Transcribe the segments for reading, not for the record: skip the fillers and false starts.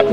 Hey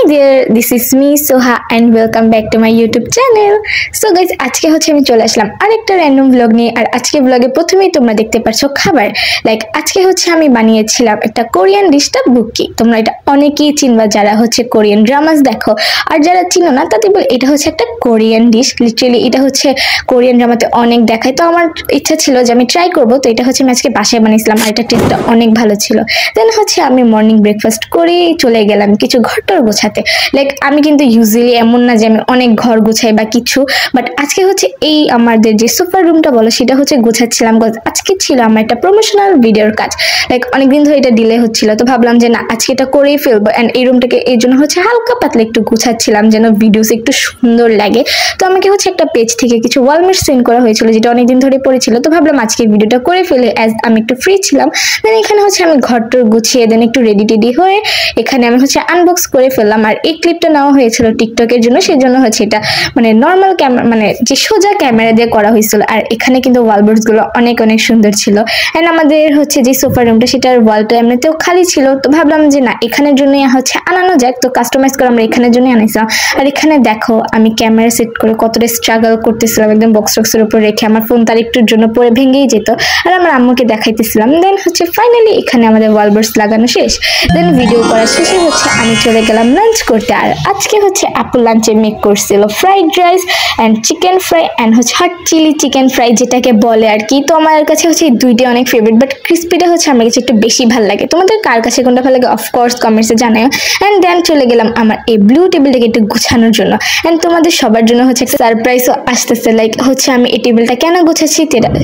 there, this is me Soha and welcome back to my YouTube channel. So guys, আজকে হচ্ছে আমি চলে আসলাম আরেকটা র্যান্ডম ব্লগ নিয়ে। আর আজকে ব্লগে প্রথমেই তোমরা দেখতে পাচ্ছ খাবার। লাইক আজকে হচ্ছে আমি বানিয়েছিলাম একটা কোরিয়ান ডিশটা বুকি। তোমরা এটা অনেকেই চিনবা যারা হচ্ছে কোরিয়ান ড্রামাস দেখো, আর যারা চিনো না তাদের বল এটা হচ্ছে একটা কোরিয়ান ডিশ। লিটারালি এটা হচ্ছে কোরিয়ান ড্রামাতে অনেক দেখায়, তো আমার ইচ্ছা ছিল যে আমি ট্রাই করব। তো এটা হচ্ছে আমি আজকে বাসায় বানিয়েছিলাম আর এটা টেস্টটা অনেক ভালো ছিল। দেন হচ্ছে আমি মর্নিং ব্রেকফাস্ট করে চলে গেলাম কিছু ঘরটর গোছাতে। লাইক আমি কিন্তু ইউজুয়ালি এমন না যে আমি অনেক ঘর গোছাই বা কিছু, বাট আজকে হচ্ছে এই আমাদের যে সুপার রুমটা বলো সেটা হচ্ছে গোছাচ্ছিলাম। আজকে ছিল আমার একটা প্রমোশনাল ভিডিওর কাজ। লাইক অনেকদিন ধরে এটা ডিলে হচ্ছিল, তো ভাবলাম যে না আজকে এটা করেই ফেলবো। অ্যান্ড এই রুমটাকে এই জন্য হচ্ছে হালকা পাতলা একটু গোছাচ্ছিলাম যেন ভিডিওস একটু সুন্দর লাগে। তো আমাকে হচ্ছে একটা পেজ থেকে কিছু ওয়ালমেট সেন্ড করা হয়েছিল যেটা অনেকদিন ধরে পড়েছিল, তো ভাবলাম আজকে ভিডিওটা করে ফেলে অ্যাজ আমি একটু ফ্রি ছিলাম। দেন এখানে হচ্ছে আমি ঘরটর গুছিয়ে দেন একটু রেডি টেডি হয়ে এখানে আমি হচ্ছে আনবক্স করে ফেললাম। আর এই ক্লিপটা নেওয়া হয়েছিল টিকটকের জন্য, সেই জন্য হচ্ছে এটা মানে নর্মাল ক্যামেরা মানে যে সোজা ক্যামেরা দিয়ে করা হয়েছিল। আর এখানে কিন্তু ওয়ালবোর্ডস গুলো অনেক অনেক সুন্দর ছিল। অ্যান্ড আমাদের হচ্ছে যে সোফা রুমটা সেটার ওয়ালটা এমনিতেও খালি ছিল, তো ভাবলাম যে না এখানের জন্যই হচ্ছে আনানো যাক। তো কাস্টমাইজ করে আমরা এখানের জন্যই আনাইছিলাম। আর এখানে দেখো আমি ক্যামেরা সেট করে কতটা স্ট্রাগল করতেছিলাম, একদম বক্স টক্সের উপর রেখে আমার ফোন তার একটুর জন্য পরে ভেঙেই যেত, আর আমার আম্মুকে দেখাইতেছিলাম। দেন হচ্ছে ফাইনালি এখানে আমাদের ওয়ালবোর্ডস লাগানো শেষ। দেন ভিডিও করা শেষে হচ্ছে আমি চলে গেলাম লাঞ্চ করতে। আর আজকে হচ্ছে আপু লাঞ্চে মেক করছিল fried rice and chicken fry and হচ্ছে হট চিলি চিকেন ফ্রাই যেটাকে বলে আর কি। তো আমার কাছে হচ্ছে এই দুইটাই অনেক ফেভারিট, বাট ক্রিস্পিটা হচ্ছে আমার কাছে একটু বেশি ভালো লাগে। তোমাদের কার কাছে কোনটা ভালো লাগে অফকোর্স কমেন্টসে জানাও। অ্যান্ড দেন চলে গেলাম আমার এই ব্লু টেবিলটাকে একটু গুছানোর জন্য। অ্যান্ড তোমাদের সবার জন্য হচ্ছে একটা সারপ্রাইজও আসতেছে। লাইক হচ্ছে আমি এই টেবিলটা কেন গুছাচ্ছি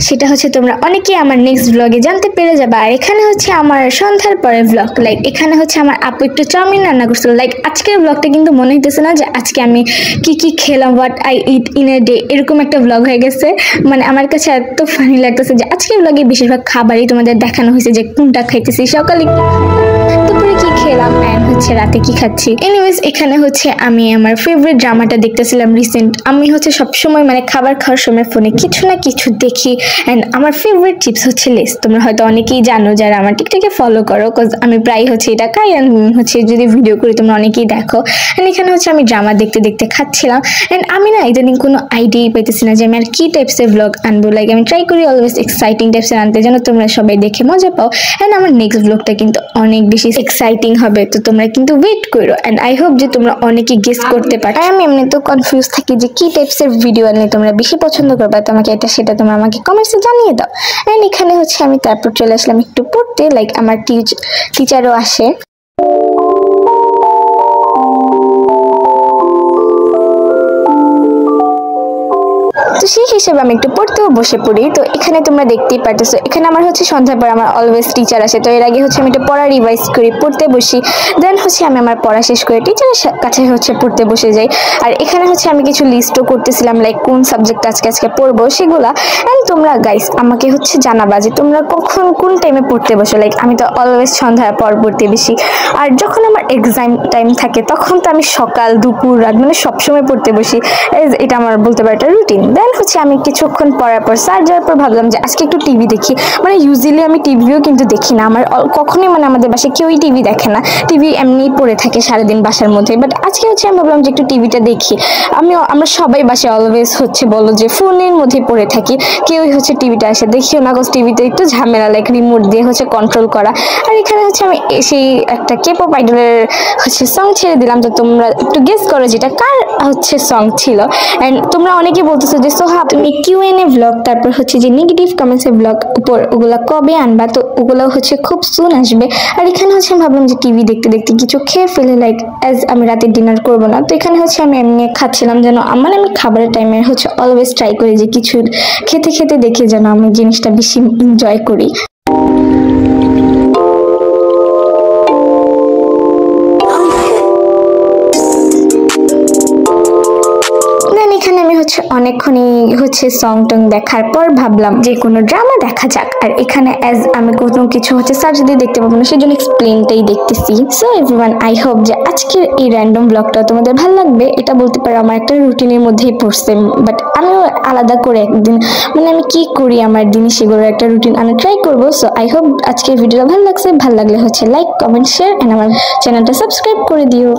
সেটা হচ্ছে তোমরা অনেকেই আমার নেক্সট ব্লগে জানতে পেরে যাবে। আর এখানে হচ্ছে আমার সন্ধ্যার পরে ব্লগ। লাইক এখানে হচ্ছে আমার আপু একটু চাউমিন রান্না করছিল। লাইক আজকের ব্লগটা কিন্তু মনে হইতেছে না যে আজকে আমি কি কি খেলাম, what I it in a day, এরকম একটা ব্লগ হয়ে গেছে। মানে আমার কাছে এত ফানি লাগতেছে যে আজকের ব্লগে বেশিরভাগ খাবারই তোমাদের দেখানো হয়েছে, যে কোনটা খাইতেছি, সকালে দুপুরে কি খেলাম অ্যান্ড হচ্ছে রাতে কি খাচ্ছি। এনিওয়েজ এখানে হচ্ছে আমি আমার ফেভারিট ড্রামাটা দেখতেছিলাম রিসেন্ট। আমি হচ্ছে সবসময় মানে খাবার খাওয়ার সময় ফোনে কিছু না কিছু দেখি। অ্যান্ড আমার ফেভারিট চিপস হচ্ছে লেস। তোমরা হয়তো অনেকেই জানো যারা আমার টিকটকে ফলো করো, বিকজ আমি প্রায় হচ্ছে এটা খাই অ্যান্ড হচ্ছে যদি ভিডিও করি তোমরা অনেকেই দেখো। অ্যান্ড এখানে হচ্ছে আমি ড্রামা দেখতে দেখতে খাচ্ছিলাম। অ্যান্ড আমি না ইদানিং কোনো আইডিয়াই পাইতেছি না যে আমি আর কি টাইপসের ব্লগ আনবো। লাইক আমি ট্রাই করি অলওয়েজ এক্সাইটিং টাইপসের আনতে যেন তোমরা সবাই দেখে মজা পাও। অ্যান্ড আমার নেক্সট ব্লগটা কিন্তু অনেক বেশি এক্সাইটিং হবে, তো তোমরা কিন্তু ওয়েট করো। অ্যান্ড আই হোপ যে তোমরা অনেকেই গেস করতে পারো। আমি এমনি তো কনফিউজ থাকি যে কি টাইপসের ভিডিও আনলে তোমরা বেশি পছন্দ করবে, তোমাকে এটা সেটা তোমরা আমাকে কমেন্টসে জানিয়ে দাও। অ্যান্ড এখানে হচ্ছে আমি তারপর চলে আসলাম একটু পড়তে। লাইক আমার টিচারও আসে। তো সেই হিসেবে আমি একটু পড়তেও বসে পড়ি। তো এখানে তোমরা দেখতেই পারতেছো এখানে আমার হচ্ছে সন্ধ্যার পর আমার অলওয়েজ টিচার আসে। তো এর আগে হচ্ছে আমি একটু পড়া রিভাইজ করি, পড়তে বসি। দেন হচ্ছে আমি আমার পড়া শেষ করে টিচারের কাছে হচ্ছে পড়তে বসে যাই। আর এখানে হচ্ছে আমি কিছু লিস্টও করতেছিলাম লাইক কোন সাবজেক্ট আজকে পড়বো সেগুলা। অ্যান্ড তোমরা গাইস আমাকে হচ্ছে জানাবা যে তোমরা কখন কোন টাইমে পড়তে বসো। লাইক আমি তো অলওয়েজ সন্ধ্যার পর পড়তে বেশি, আর যখন আমার এক্সাম টাইম থাকে তখন তো আমি সকাল দুপুর রাত মানে সবসময় পড়তে বসি। এটা আমার বলতে পারো একটা রুটিন। দেন হচ্ছে আমি কিছুক্ষণ পড়ার পর স্যার যাওয়ার পর ভাবলাম যে আজকে একটু টিভি দেখি। মানে ইউজুয়ালি আমি টিভিও কিন্তু দেখি না, আমার কখনোই মানে আমাদের বাসায় কেউই টিভি দেখে না, টিভি এমনিই পড়ে থাকে সারাদিন বাসার মধ্যে। বাট আজকে হচ্ছে আমি ভাবলাম যে একটু টিভিটা দেখি। আমরা সবাই বাসায় অলওয়েজ হচ্ছে বলো যে ফোনের মধ্যে পড়ে থাকি, কেউই হচ্ছে টিভিটা এসে দেখিও না, টিভিতে একটু ঝামেলা লাইক রিমোট দিয়ে হচ্ছে কন্ট্রোল করা। আর এখানে হচ্ছে আমি সেই একটা কেপপ আইডলের হচ্ছে সং ছেড়ে দিলাম। তো তোমরা একটু গেস করো যেটা কার হচ্ছে সং ছিল। অ্যান্ড তোমরা অনেকে বলতেছো যে সোহা তুমি কিউএনএ ব্লগ তারপর হচ্ছে যে নেগেটিভ কমেন্টসের ব্লগ উপর ওগুলা কবে আনবা। তো ওগুলো হচ্ছে খুব সুন আসবে। আর এখানে হচ্ছে আমি ভাবলাম যে টিভি দেখতে দেখতে কিছু খেয়ে ফেলে লাইক অ্যাজ আমি রাতে ডিনার করবো না। তো এখানে হচ্ছে আমি এমনি খাচ্ছিলাম যেন আমি খাবারের টাইমে হচ্ছে অলওয়েজ ট্রাই করি যে কিছু খেতে খেতে দেখে যেন আমি জিনিসটা বেশি এনজয় করি। অনেকক্ষণই হচ্ছে সং টং দেখার পর ভাবলাম যে কোনো ড্রামা দেখা যাক। আর এখানে অ্যাজ আমি কোনো কিছু হচ্ছে সার্চ দিয়ে দেখতে পাবো না, সেজন্য এক্সপ্লেনটাই দেখতেছি। সো এভরিওয়ান আই হোপ যে আজকের এই র্যান্ডম ব্লগটা তোমাদের ভালো লাগবে। এটা বলতে পারো আমার একটা রুটিনের মধ্যেই পড়ছে, বাট আমিও আলাদা করে একদিন মানে আমি কি করি আমার দিনে সেগুলোর একটা রুটিন আনা ট্রাই করবো। সো আই হোপ আজকের ভিডিওটা ভালো লাগছে, ভালো লাগলে হচ্ছে লাইক কমেন্ট শেয়ার এন্ড আমার চ্যানেলটা সাবস্ক্রাইব করে দিও।